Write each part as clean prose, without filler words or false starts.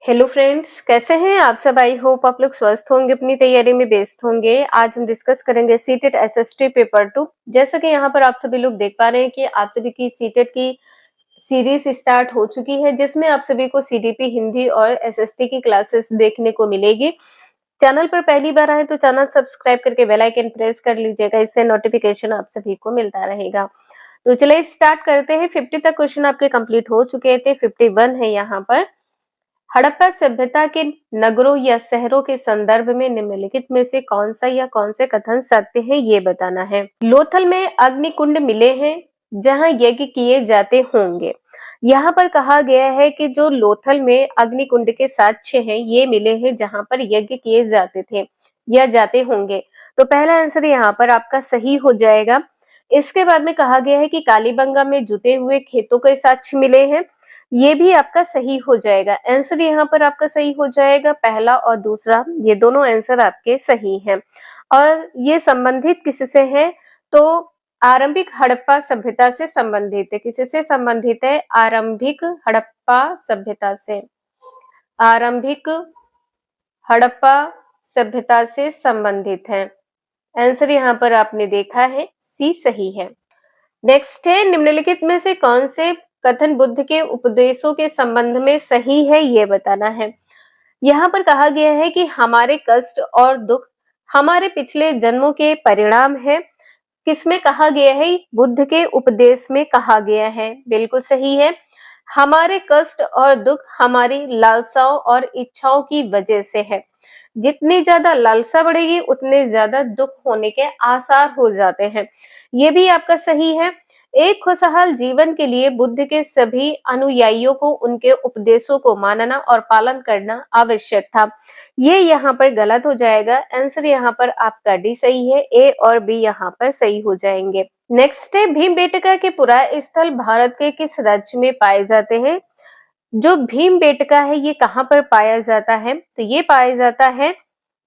Hello friends, कैसे हैं आप सब। आई होप आप लोग स्वस्थ होंगे, अपनी तैयारी में व्यस्त होंगे। आज हम डिस्कस करेंगे सीटेट एसएसटी पेपर 2। जैसा कि यहाँ पर आप सभी लोग देख पा रहे हैं कि आप सभी की सीटेट की सीरीज स्टार्ट हो चुकी है, जिसमें आप सभी को सीडीपी हिंदी और एसएसटी की क्लासेस देखने को मिलेगी। चैनल पर पहली बार आए तो चैनल सब्सक्राइब करके बेल आइकन प्रेस कर लीजिएगा, इससे नोटिफिकेशन आप सभी को मिलता रहेगा। तो चलिए स्टार्ट करते हैं। 50 तक क्वेश्चन आपके कंप्लीट हो चुके थे, 51 है यहाँ पर। हड़प्पा सभ्यता के नगरों या शहरों के संदर्भ में निम्नलिखित में से कौन सा या कौन से कथन सत्य है, ये बताना है। लोथल में अग्निकुंड मिले हैं जहां यज्ञ किए जाते होंगे। यहाँ पर कहा गया है कि जो लोथल में अग्निकुंड के साक्ष्य हैं ये मिले हैं जहां पर यज्ञ किए जाते थे या जाते होंगे। तो पहला आंसर यहाँ पर आपका सही हो जाएगा। इसके बाद में कहा गया है कि कालीबंगा में जुते हुए खेतों के साक्ष्य मिले हैं, ये भी आपका सही हो जाएगा। आंसर यहाँ पर आपका सही हो जाएगा, पहला और दूसरा ये दोनों आंसर आपके सही हैं। और ये संबंधित किससे है, तो आरंभिक हड़प्पा सभ्यता से संबंधित है। किससे संबंधित है? आरंभिक हड़प्पा सभ्यता से। आरंभिक हड़प्पा सभ्यता से संबंधित है। आंसर यहाँ पर आपने देखा है, सी सही है। नेक्स्ट है, निम्नलिखित में से कौन से कथन बुद्ध के उपदेशों के संबंध में सही है, ये बताना है। यहाँ पर कहा गया है कि हमारे कष्ट और दुख हमारे पिछले जन्मों के परिणाम है। किसमें कहा गया है? बुद्ध के उपदेश में कहा गया है, बिल्कुल सही है। हमारे कष्ट और दुख हमारी लालसाओं और इच्छाओं की वजह से है। जितनी ज्यादा लालसा बढ़ेगी उतने ज्यादा दुख होने के आसार हो जाते हैं, ये भी आपका सही है। एक खुशहाल जीवन के लिए बुद्ध के सभी अनुयायियों को उनके उपदेशों को मानना और पालन करना आवश्यक था, ये यहाँ पर गलत हो जाएगा। आंसर यहाँ पर आपका डी सही है, ए और बी यहाँ पर सही हो जाएंगे। नेक्स्ट है, भीमबेटका के पुरा स्थल भारत के किस राज्य में पाए जाते हैं? जो भीमबेटका है ये कहाँ पर पाया जाता है? तो ये पाया जाता है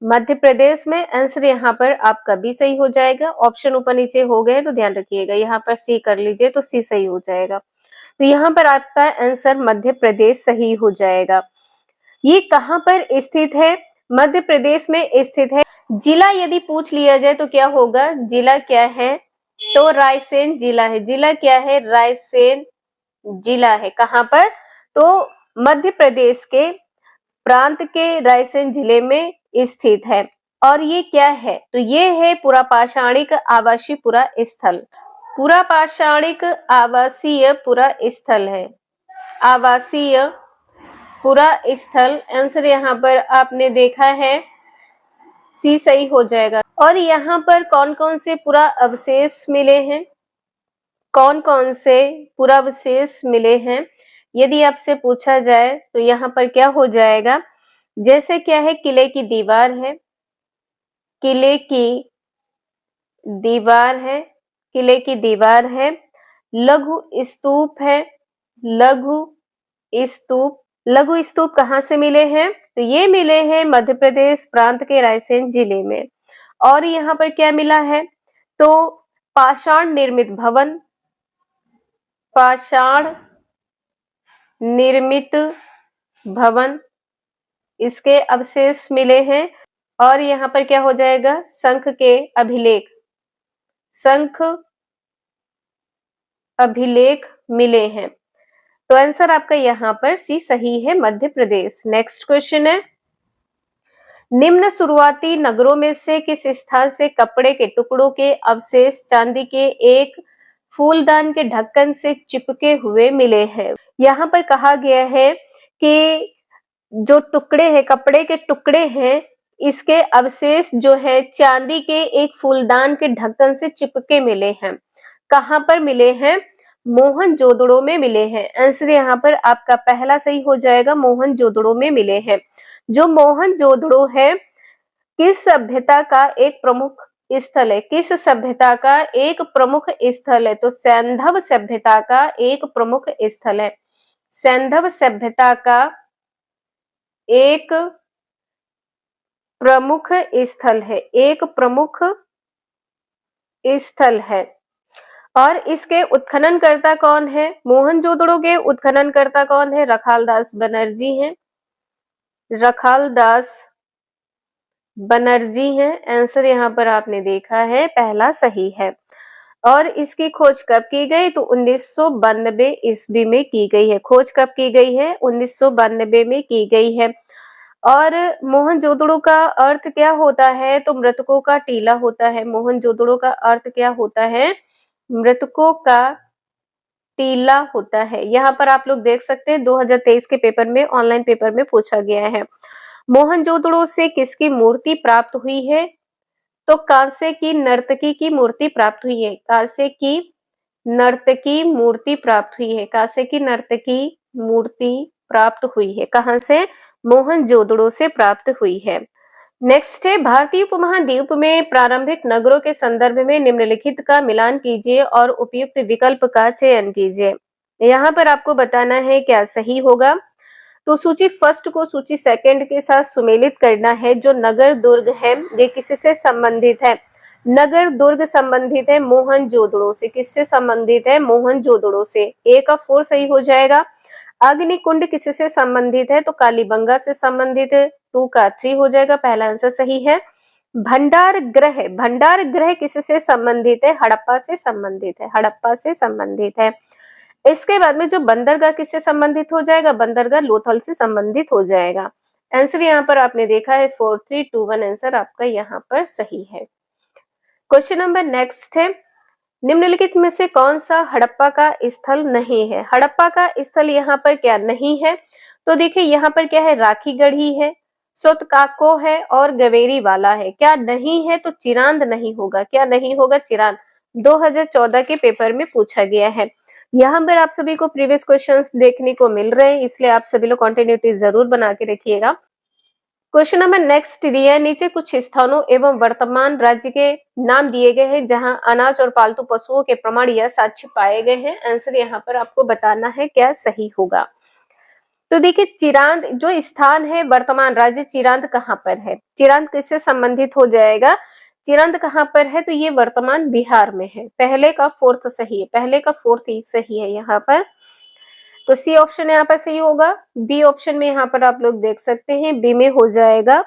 मध्य प्रदेश में। आंसर यहाँ पर आपका भी सही हो जाएगा। ऑप्शन ऊपर नीचे हो गए तो ध्यान रखिएगा, यहाँ पर सी कर लीजिए तो सी सही हो जाएगा। तो यहाँ पर आपका आंसर मध्य प्रदेश सही हो जाएगा। ये कहाँ पर स्थित है? मध्य प्रदेश में स्थित है। जिला यदि पूछ लिया जाए तो क्या होगा? जिला क्या है? तो रायसेन जिला है। जिला क्या है? रायसेन जिला है। कहाँ पर? तो मध्य प्रदेश के प्रांत के रायसेन जिले में स्थित है। और ये क्या है? तो ये है पुरापाषाणिक आवासीय पुरा स्थल। पुरापाषाणिक आवासीय पुरा स्थल है, आवासीय पुरा स्थल। आंसर यहाँ पर आपने देखा है, सी सही हो जाएगा। और यहाँ पर कौन कौन से पुरा अवशेष मिले हैं? कौन कौन से पुरा अवशेष मिले हैं यदि आपसे पूछा जाए तो यहाँ पर क्या हो जाएगा? जैसे क्या है, किले की दीवार है, किले की दीवार है, किले की दीवार है। लघु स्तूप है, लघु स्तूप। लघु स्तूप कहाँ से मिले हैं? तो ये मिले हैं मध्य प्रदेश प्रांत के रायसेन जिले में। और यहाँ पर क्या मिला है? तो पाषाण निर्मित भवन, पाषाण निर्मित भवन, इसके अवशेष मिले हैं। और यहाँ पर क्या हो जाएगा? शंख के अभिलेख, शंख अभिलेख मिले हैं। तो आंसर आपका यहाँ पर सी सही है, मध्य प्रदेश। नेक्स्ट क्वेश्चन है, निम्न शुरुआती नगरों में से किस स्थान से कपड़े के टुकड़ों के अवशेष चांदी के एक फूलदान के ढक्कन से चिपके हुए मिले हैं? यहाँ पर कहा गया है कि जो टुकड़े हैं, कपड़े के टुकड़े हैं, इसके अवशेष जो है चांदी के एक फूलदान के ढक्कन से चिपके मिले हैं। कहाँ पर मिले हैं? मोहनजोदड़ो में मिले हैं। आंसर यहाँ पर आपका पहला सही हो जाएगा, मोहनजोदड़ो में मिले हैं। जो मोहनजोदड़ो है किस सभ्यता का एक प्रमुख स्थल है? किस सभ्यता का एक प्रमुख स्थल है? तो सैंधव सभ्यता का एक प्रमुख स्थल है। सैंधव सभ्यता का एक प्रमुख स्थल है, एक प्रमुख स्थल है। और इसके उत्खननकर्ता कौन है? मोहनजोदड़ो के उत्खननकर्ता कौन है? रखालदास बनर्जी हैं। रखालदास बनर्जी हैं। आंसर यहाँ पर आपने देखा है पहला सही है। और इसकी खोज कब की गई? तो 1992 ईस्वी में की गई है। खोज कब की गई है? 1992 में की गई है। और मोहनजोदड़ो का अर्थ क्या होता है? तो मृतकों का टीला होता है। मोहनजोदड़ो का अर्थ क्या होता है? मृतकों का टीला होता है। यहाँ पर आप लोग देख सकते हैं 2023 के पेपर में, ऑनलाइन पेपर में पूछा गया है। मोहनजोदड़ो से किसकी मूर्ति प्राप्त हुई है? तो कांसे की नर्तकी की मूर्ति प्राप्त हुई है। कांसे की नर्तकी मूर्ति प्राप्त हुई है। कांसे की नर्तकी मूर्ति प्राप्त हुई है। कहां से? मोहनजोदड़ो से प्राप्त हुई है। नेक्स्ट है, भारतीय उपमहाद्वीप में प्रारंभिक नगरों के संदर्भ में निम्नलिखित का मिलान कीजिए और उपयुक्त विकल्प का चयन कीजिए। यहाँ पर आपको बताना है क्या सही होगा। तो सूची फर्स्ट को सूची सेकंड के साथ सुमेलित करना है। जो नगर दुर्ग है ये किससे संबंधित है? नगर दुर्ग संबंधित है मोहनजोदड़ो से। किससे संबंधित है? मोहनजोदड़ो से। ए का 4 सही हो जाएगा। अग्निकुंड किससे संबंधित है? तो कालीबंगा से संबंधित है। 2 का 3 हो जाएगा। पहला आंसर सही है। भंडार ग्रह किससे संबंधित है? हड़प्पा से संबंधित है। हड़प्पा से संबंधित है। इसके बाद में जो बंदरगाह किससे संबंधित हो जाएगा? बंदरगाह लोथल से संबंधित हो जाएगा। आंसर यहाँ पर आपने देखा है 4, 3, 2, 1 आंसर आपका यहाँ पर सही है। क्वेश्चन नंबर नेक्स्ट है, निम्नलिखित में से कौन सा हड़प्पा का स्थल नहीं है? हड़प्पा का स्थल यहाँ पर क्या नहीं है? तो देखिए यहाँ पर क्या है? राखी गढ़ी है, सोतकाको है और गवेरी वाला है। क्या नहीं है? तो चिरांद नहीं होगा। क्या नहीं होगा? चिरांद। 2014 के पेपर में पूछा गया है। यहाँ पर आप सभी को प्रीवियस क्वेश्चंस देखने को मिल रहे हैं, इसलिए आप सभी लोग कंटिन्यूटी जरूर बना के रखिएगा। क्वेश्चन नंबर नेक्स्ट दिया है, नीचे कुछ स्थानों एवं वर्तमान राज्य के नाम दिए गए हैं जहां अनाज और पालतू पशुओं के प्रमाण या साक्ष्य पाए गए हैं। आंसर यहाँ पर आपको बताना है क्या सही होगा। तो देखिए चिरांद जो स्थान है, वर्तमान राज्य चिरांद कहाँ पर है? चिरांद किससे संबंधित हो जाएगा? चिरांद कहाँ पर है? तो ये वर्तमान बिहार में है। पहले का 4th सही है। पहले का 4th ही सही है यहाँ पर। तो सी ऑप्शन यहाँ पर सही होगा। बी ऑप्शन में यहाँ पर आप लोग देख सकते हैं, बी में हो जाएगा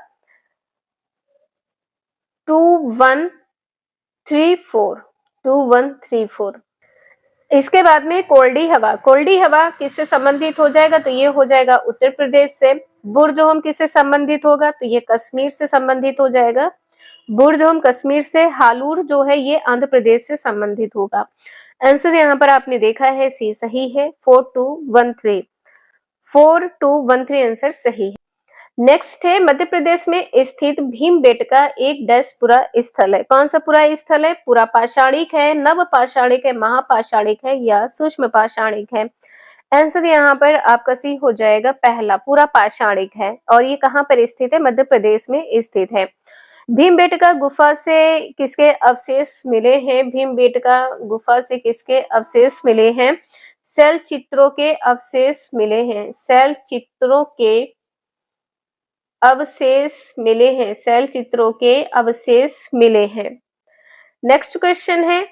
2134। 2134। इसके बाद में कोल्डी हवा। कोल्डी हवा किससे संबंधित हो जाएगा? तो ये हो जाएगा उत्तर प्रदेश से। बुर्जोम किससे संबंधित होगा? तो ये कश्मीर से संबंधित हो जाएगा। बुर्जोम कश्मीर से। हालूर जो है ये आंध्र प्रदेश से संबंधित होगा। आंसर यहाँ पर आपने देखा है सी सही है। 4213। 4213 आंसर सही है। नेक्स्ट है, मध्य प्रदेश में स्थित भीमबेटका एक पुरा स्थल है। कौन सा पुरा स्थल है? पूरा पाषाणिक है, नव पाषाणिक है, महापाषाणिक है या सूक्ष्म पाषाणिक है? आंसर यहाँ पर आपका सी हो जाएगा पहला, पूरा पाषाणिक है। और ये कहाँ पर स्थित है? मध्य प्रदेश में स्थित है। भीमबेटका गुफा से किसके अवशेष मिले हैं? भीमबेटका गुफा से किसके अवशेष मिले हैं? शैल चित्रों के अवशेष मिले हैं। शैल चित्रों के अवशेष मिले हैं। शैल चित्रों के अवशेष मिले हैं। नेक्स्ट क्वेश्चन है,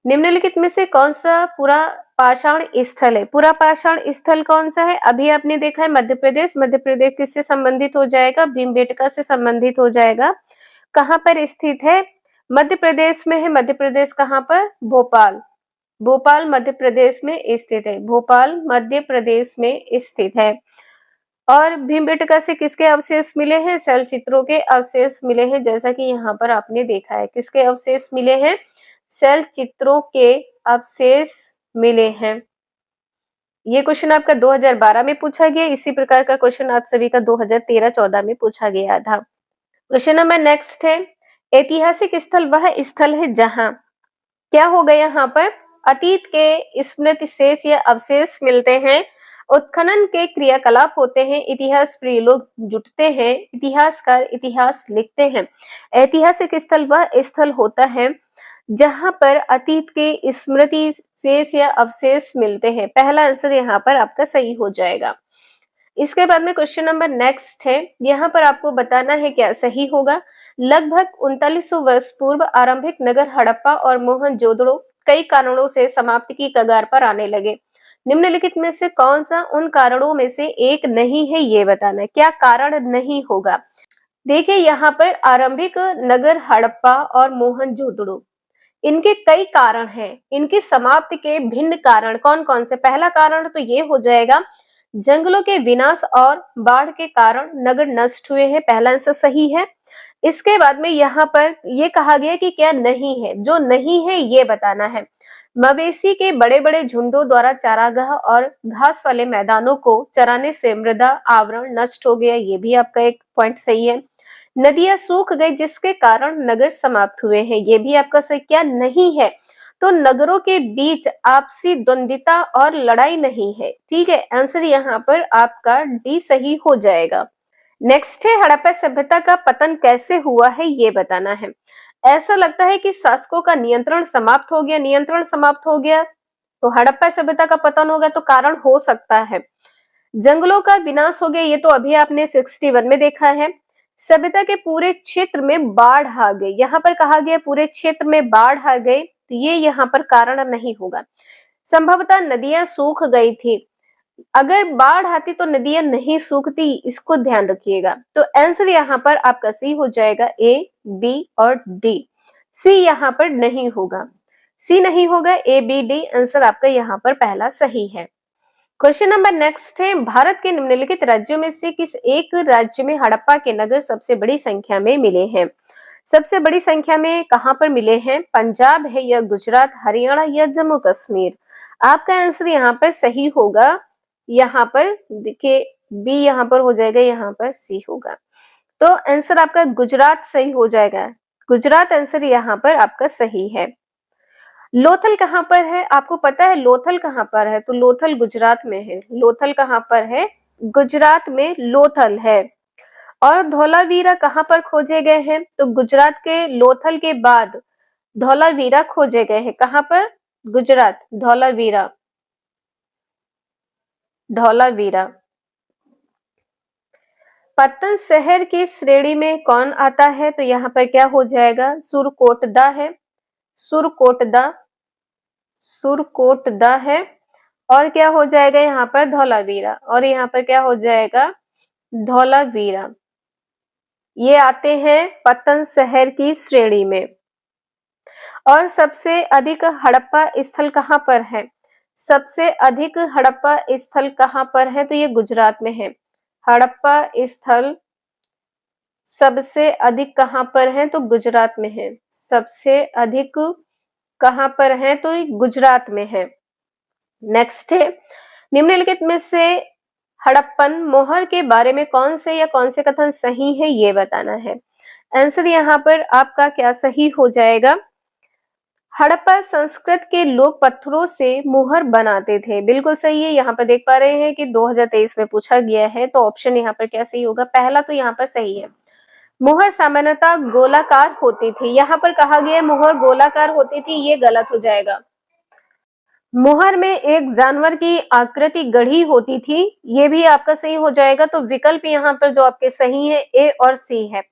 निम्नलिखित में से कौन सा पूरा पाषाण स्थल है? पूरा पाषाण स्थल कौन सा है? अभी आपने देखा है मध्य प्रदेश। मध्य प्रदेश किससे संबंधित हो जाएगा? भीमबेटका से संबंधित हो जाएगा। कहाँ पर स्थित है? मध्य प्रदेश में है। मध्य प्रदेश कहाँ पर? भोपाल। भोपाल मध्य प्रदेश में स्थित है। भोपाल मध्य प्रदेश में स्थित है। और भीमबेटका से किसके अवशेष मिले हैं? शैल चित्रों के अवशेष मिले हैं, जैसा कि यहाँ पर आपने देखा है। किसके अवशेष मिले हैं? शैल चित्रों के अवशेष मिले हैं। ये क्वेश्चन आपका 2012 में पूछा गया। इसी प्रकार का क्वेश्चन आप सभी का 2013-14 में पूछा गया था। क्वेश्चन नंबर नेक्स्ट है, ऐतिहासिक स्थल वह स्थल है जहां क्या होगा? यहाँ पर अतीत के स्मृति शेष या अवशेष मिलते हैं, उत्खनन के क्रियाकलाप होते हैं, इतिहास प्रिय लोग जुटते हैं, इतिहासकार इतिहास लिखते हैं। ऐतिहासिक स्थल वह स्थल होता है जहां पर अतीत के स्मृति शेष या अवशेष मिलते हैं। पहला आंसर यहाँ पर आपका सही हो जाएगा। इसके बाद में क्वेश्चन नंबर नेक्स्ट है, यहाँ पर आपको बताना है क्या सही होगा। लगभग 3900 वर्ष पूर्व आरंभिक नगर हड़प्पा और मोहनजोदड़ो कई कारणों से समाप्ति की कगार पर आने लगे। निम्नलिखित में से कौन सा उन कारणों में से एक नहीं है, ये बताना है। क्या कारण नहीं होगा? देखिए यहाँ पर आरंभिक नगर हड़प्पा और मोहनजोदड़ो, इनके कई कारण हैं। इनकी समाप्ति के भिन्न कारण कौन कौन से? पहला कारण तो ये हो जाएगा, जंगलों के विनाश और बाढ़ के कारण नगर नष्ट हुए हैं। पहला आंसर सही है। इसके बाद में यहाँ पर ये कहा गया कि क्या नहीं है, जो नहीं है ये बताना है। मवेशी के बड़े बड़े झुंडों द्वारा चारागाह और घास वाले मैदानों को चराने से मृदा आवरण नष्ट हो गया, ये भी आपका एक पॉइंट सही है। नदियां सूख गई जिसके कारण नगर समाप्त हुए हैं, ये भी आपका सही। क्या नहीं है? तो नगरों के बीच आपसी द्वंद्विता और लड़ाई नहीं है। ठीक है, आंसर यहाँ पर आपका डी सही हो जाएगा। नेक्स्ट है, हड़प्पा सभ्यता का पतन कैसे हुआ है, ये बताना है। ऐसा लगता है कि शासकों का नियंत्रण समाप्त हो गया। नियंत्रण समाप्त हो गया तो हड़प्पा सभ्यता का पतन हो गया, तो कारण हो सकता है जंगलों का विनाश हो गया, ये तो अभी आपने 61 में देखा है। सभ्यता के पूरे क्षेत्र में बाढ़ आ गई, यहाँ पर कहा गया पूरे क्षेत्र में बाढ़ आ गई, तो ये यहाँ पर कारण नहीं होगा। संभवतः नदियां सूख गई थी, अगर बाढ़ आती तो नदियां नहीं सूखती, इसको ध्यान रखिएगा। तो आंसर यहाँ पर आपका सी हो जाएगा, ए, बी और डी। सी यहाँ पर नहीं होगा, सी नहीं होगा, ए, बी, डी आंसर आपका यहाँ पर पहला सही है। क्वेश्चन नंबर नेक्स्ट है, भारत के निम्नलिखित राज्यों में से किस एक राज्य में हड़प्पा के नगर सबसे बड़ी संख्या में मिले हैं? सबसे बड़ी संख्या में कहां पर मिले हैं? पंजाब है या गुजरात, हरियाणा या जम्मू कश्मीर? आपका आंसर यहाँ पर सही होगा, यहाँ पर देखिए बी यहाँ पर हो जाएगा, यहाँ पर सी होगा। तो आंसर आपका गुजरात सही हो जाएगा। गुजरात आंसर यहाँ पर आपका सही है। लोथल कहाँ पर है? आपको पता है लोथल कहाँ पर है? तो लोथल गुजरात में है। लोथल कहाँ पर है? गुजरात में लोथल है। और धौलावीरा कहाँ पर खोजे गए हैं? तो गुजरात के लोथल के बाद धौलावीरा खोजे गए हैं। कहाँ पर? गुजरात, धौलावीरा, धौलावीरा। पत्तन शहर की श्रेणी में कौन आता है? तो यहाँ पर क्या हो जाएगा? सुरकोटदा है, सुरकोटदा, सुरकोटदा है। और क्या हो जाएगा यहाँ पर? धौलावीरा। और यहाँ पर क्या हो जाएगा? धौलावीरा। ये आते हैं पत्तन शहर की श्रेणी में। और सबसे अधिक हड़प्पा स्थल कहाँ पर है? सबसे अधिक हड़प्पा स्थल कहाँ पर है? तो ये गुजरात में है। हड़प्पा स्थल सबसे अधिक कहाँ पर है? तो गुजरात में है। सबसे अधिक कहाँ पर है? तो ये गुजरात में है। नेक्स्ट है, निम्नलिखित में से हड़प्पन मोहर के बारे में कौन से या कौन से कथन सही है, ये बताना है। आंसर यहाँ पर आपका क्या सही हो जाएगा? हड़प्पा संस्कृत के लोग पत्थरों से मुहर बनाते थे, बिल्कुल सही है। यहाँ पर देख पा रहे हैं कि 2023 में पूछा गया है, तो ऑप्शन यहाँ पर क्या सही होगा? पहला तो यहाँ पर सही है। मुहर सामान्यतः गोलाकार होती थी, यहाँ पर कहा गया मुहर गोलाकार होती थी, ये गलत हो जाएगा। मुहर में एक जानवर की आकृति गढ़ी होती थी, ये भी आपका सही हो जाएगा। तो विकल्प यहाँ पर जो आपके सही है ए और सी है।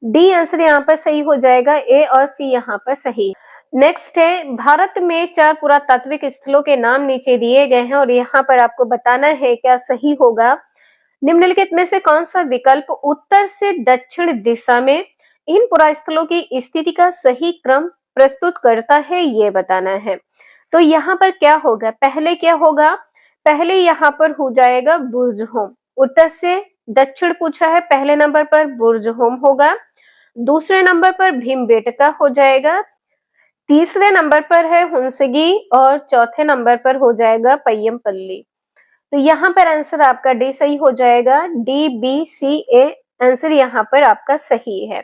डी आंसर यहाँ पर सही हो जाएगा, ए और सी यहाँ पर सही। नेक्स्ट है, भारत में 4 पुरातात्विक स्थलों के नाम नीचे दिए गए हैं और यहाँ पर आपको बताना है क्या सही होगा। निम्नलिखित में से कौन सा विकल्प उत्तर से दक्षिण दिशा में इन पुरास्थलों की स्थिति का सही क्रम प्रस्तुत करता है, ये बताना है। तो यहाँ पर क्या होगा? पहले क्या होगा? पहले यहाँ पर हो जाएगा बुर्जहोम। उत्तर से दक्षिण पूछा है, पहले नंबर पर बुर्जहोम होगा, दूसरे नंबर पर भीमबेटका हो जाएगा, तीसरे नंबर पर है हुंसगी और चौथे नंबर पर हो जाएगा पय्यमपल्ली। तो यहाँ पर आंसर आपका डी सही हो जाएगा। D, B, C, A answer यहाँ पर आपका सही है।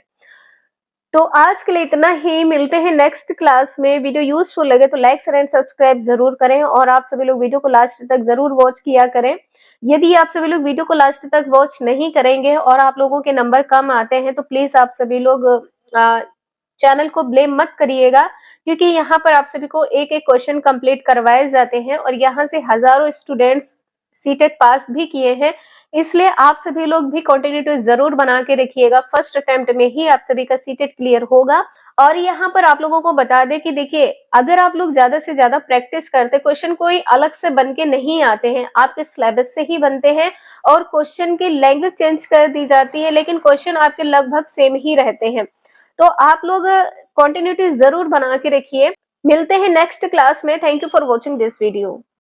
तो आज के लिए इतना ही, मिलते हैं नेक्स्ट क्लास में। वीडियो यूजफुल लगे तो लाइक शेयर एंड सब्सक्राइब जरूर करें और आप सभी लोग वीडियो को लास्ट तक जरूर वॉच किया करें। यदि आप सभी लोग वीडियो को लास्ट तक वॉच नहीं करेंगे और आप लोगों के नंबर कम आते हैं तो प्लीज आप सभी लोग चैनल को ब्लेम मत करिएगा, क्योंकि यहाँ पर आप सभी को एक एक क्वेश्चन कंप्लीट करवाए जाते हैं और यहाँ से हजारों स्टूडेंट्स सीटेट पास भी किए हैं। इसलिए आप सभी लोग भी कंटिन्यूटी जरूर बना के रखिएगा। फर्स्ट अटेम्प्ट में ही आप सभी का सीटेट क्लियर होगा और यहाँ पर आप लोगों को बता दें कि देखिए, अगर आप लोग ज्यादा से ज्यादा प्रैक्टिस करते, क्वेश्चन कोई अलग से बन के नहीं आते हैं, आपके सिलेबस से ही बनते हैं और क्वेश्चन की लैंग्वेज चेंज कर दी जाती है, लेकिन क्वेश्चन आपके लगभग सेम ही रहते हैं। तो आप लोग कंटिन्यूटी जरूर बना के रखिए। मिलते हैं नेक्स्ट क्लास में। Thank you for watching this video.